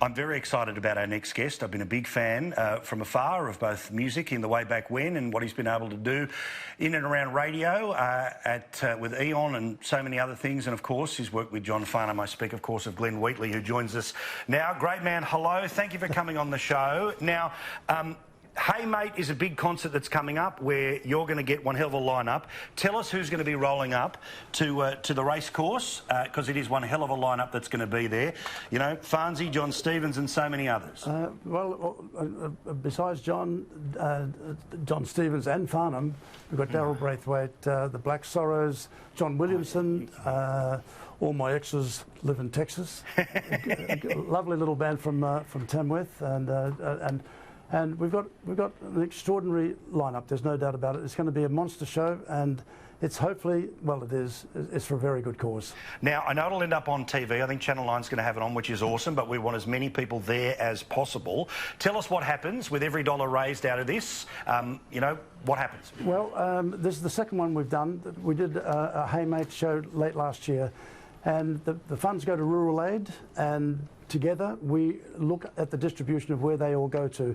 I'm very excited about our next guest. I've been a big fan from afar of both music in the way back when and what he's been able to do in and around radio with Eon and so many other things. And, of course, he's worked with John Farnham. I speak, of course, of Glenn Wheatley, who joins us now. Great man, hello. Thank you for coming on the show. Now, Hey Mate is a big concert that's coming up where you're going to get one hell of a lineup. Tell us who's going to be rolling up to the race course, because it is one hell of a lineup that's going to be there. You know, Farnsey, John Stevens and so many others. Besides John Stevens and Farnham, we've got Darryl Braithwaite, the Black Sorrows, John Williamson, all my exes live in Texas. A lovely little band from Tamworth, and we've got an extraordinary lineup. There's no doubt about it. It's going to be a monster show, and it's hopefully, well, it's for a very good cause. Now, I know it'll end up on TV. I think Channel 9's going to have it on, which is awesome, but we want as many people there as possible. Tell us what happens with every dollar raised out of this. You know, what happens? Well, this is the second one we've done. We did a Hey Mate show late last year, and the funds go to rural aid, and together we look at the distribution of where they all go to.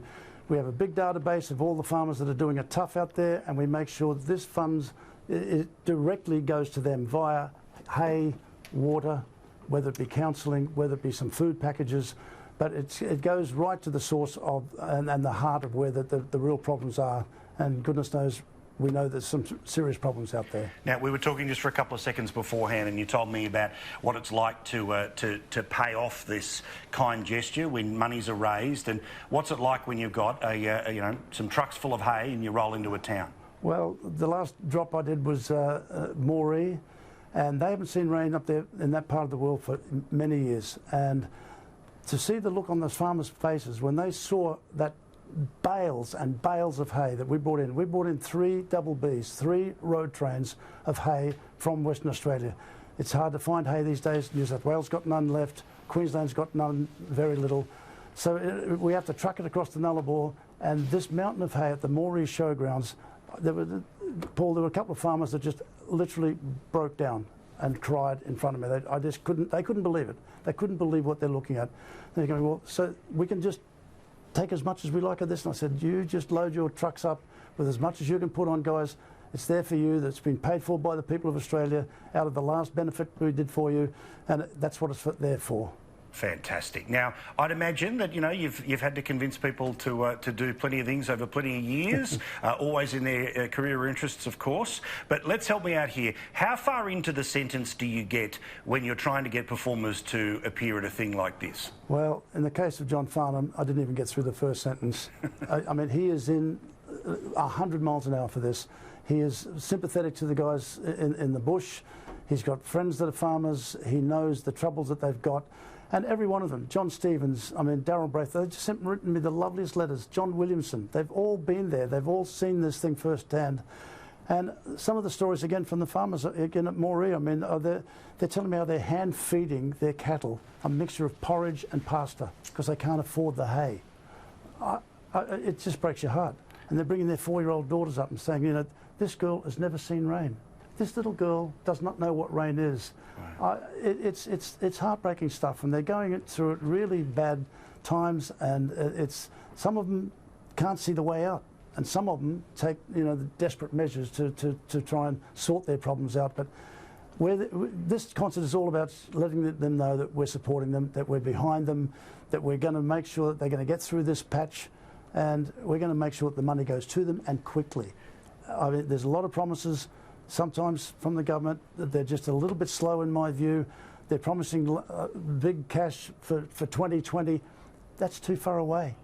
We have a big database of all the farmers that are doing it tough out there, and we make sure that this funds it directly goes to them via hay, water, whether it be counselling, whether it be some food packages, but it goes right to the source of and the heart of where the real problems are, and goodness knows we know there's some serious problems out there. Now, we were talking just for a couple of seconds beforehand, and you told me about what it's like to pay off this kind gesture when monies are raised, and what's it like when you've got you know, some trucks full of hay and you roll into a town? Well, the last drop I did was Moree, and they haven't seen rain up there in that part of the world for many years, and to see the look on those farmers' faces when they saw that bales and bales of hay that we brought in. We brought in 3 double Bs, 3 road trains of hay from Western Australia. It's hard to find hay these days. New South Wales got none left. Queensland's got none, very little. So we have to truck it across the Nullarbor, and this mountain of hay at the Moree showgrounds, Paul, there were a couple of farmers that just literally broke down and cried in front of me. They couldn't believe it. They couldn't believe what they're looking at. They're going, well, so we can just take as much as we like of this. And I said, you just load your trucks up with as much as you can put on, guys. It's there for you. That's been paid for by the people of Australia out of the last benefit we did for you, and that's what it's there for. Fantastic. Now, I'd imagine that, you know, you've had to convince people to do plenty of things over plenty of years, always in their career interests, of course. But let's help me out here. How far into the sentence do you get when you're trying to get performers to appear at a thing like this? Well, in the case of John Farnham, I didn't even get through the first sentence. I mean, he is in 100 miles an hour for this. He is sympathetic to the guys in the bush. He's got friends that are farmers. He knows the troubles that they've got. And every one of them, John Stevens, I mean, Darryl Braithwaite, they've just written me the loveliest letters. John Williamson, they've all been there. They've all seen this thing firsthand. And some of the stories, again, from the farmers, again, at Moree, I mean, they're telling me how they're hand-feeding their cattle a mixture of porridge and pasta because they can't afford the hay. It just breaks your heart. And they're bringing their 4-year-old daughters up and saying, you know, this girl has never seen rain. This little girl does not know what rain is. Right. It's heartbreaking stuff, and they're going through it really bad times, and some of them can't see the way out, and some of them take, you know, the desperate measures to try and sort their problems out. But this concert is all about letting them know that we're supporting them, that we're behind them, that we're going to make sure that they're going to get through this patch, and we're going to make sure that the money goes to them and quickly. I mean, there's a lot of promises sometimes from the government that they're just a little bit slow in my view. They're promising big cash for 2020. That's too far away.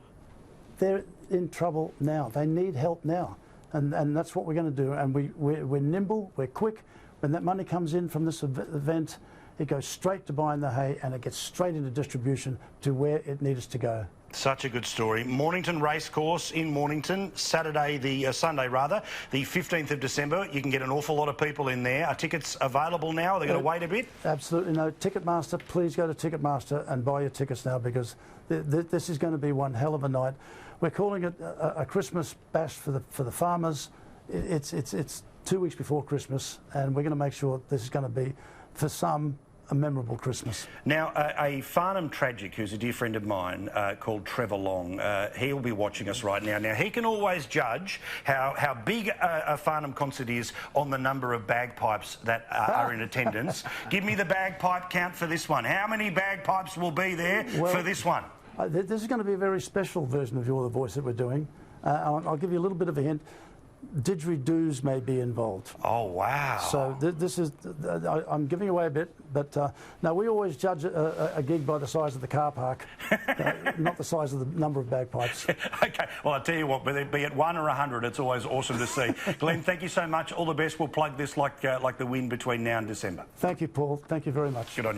They're in trouble now. They need help now. And that's what we're going to do. And we're nimble, we're quick. When that money comes in from this event, it goes straight to buying the hay, and it gets straight into distribution to where it needs to go. Such a good story. Mornington Racecourse in Mornington, Sunday, the 15th of December. You can get an awful lot of people in there. Are tickets available now? Are they going to wait a bit? Absolutely no. Ticketmaster, please go to Ticketmaster and buy your tickets now, because this is going to be one hell of a night. We're calling it a Christmas bash for the farmers. It's 2 weeks before Christmas, and we're going to make sure this is going to be, for some, a memorable Christmas. Now, a Farnham tragic who's a dear friend of mine called Trevor Long, he'll be watching us right now. Now, he can always judge how big a Farnham concert is on the number of bagpipes that are in attendance. Give me the bagpipe count for this one. How many bagpipes will be there for this one? This is going to be a very special version of You're the Voice that we're doing. I'll give you a little bit of a hint. Didgeridoos may be involved. Oh, wow. So this is, I'm giving away a bit, but no, we always judge a gig by the size of the car park, not the size of the number of bagpipes. OK, well, I'll tell you what, whether it be at 1 or 100, it's always awesome to see. Glenn, thank you so much. All the best. We'll plug this like the wind between now and December. Thank you, Paul. Thank you very much. Good on you.